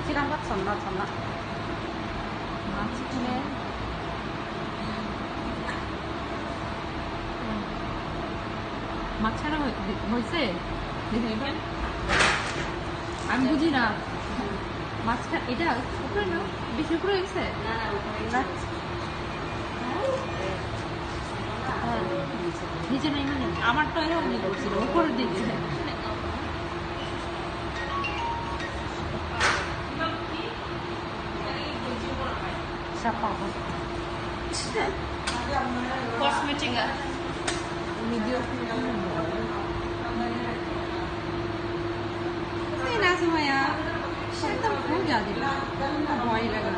চিরাম পাচ্ছন না ছন্না মাছ কিনে মাছ ছাড়া হয়েছে আমি বুঝি না মাছটা এটা উপরে না বেশি উপরে হয়েছে নিচে নেই মানে আমার তো এরকম করছিল উপরের দিকে Cosmetic video नहीं ना सुमाया एकदम हो जाती है भय लगे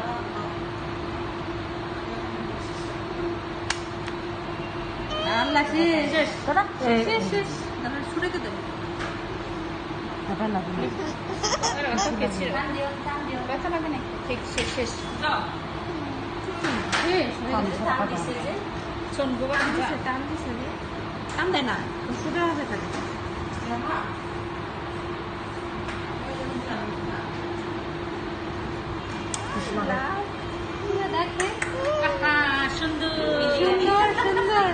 अल्लाह शेष शेष शेष दादा छुड़े के दे दादा लगे बैठा लगे नहीं ठीक शेष शेष Son gue kan bisa tahu sih, kan deh nak, sudah ada tadi. Iya dah ke? Sundur. Sundur, sundur.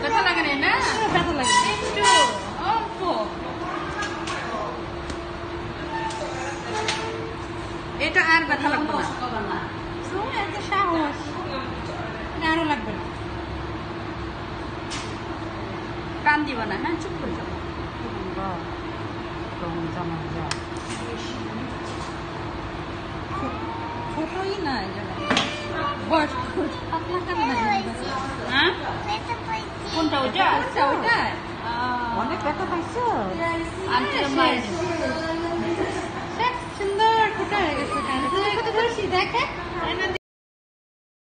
Betul lagi nih, na? Betul lagi. Itu, apa? Itu air betul lagi. Semua itu sahus. Ini air lagi. কান দিবা না হ্যাঁ চুপ করে যাবো ছোটই না বয়স আপনার কেন হ্যাঁ কোনটা ওইটা ওইটা অনেক ব্যথা পাইছো সুন্দর কোথায় গেছে দেখে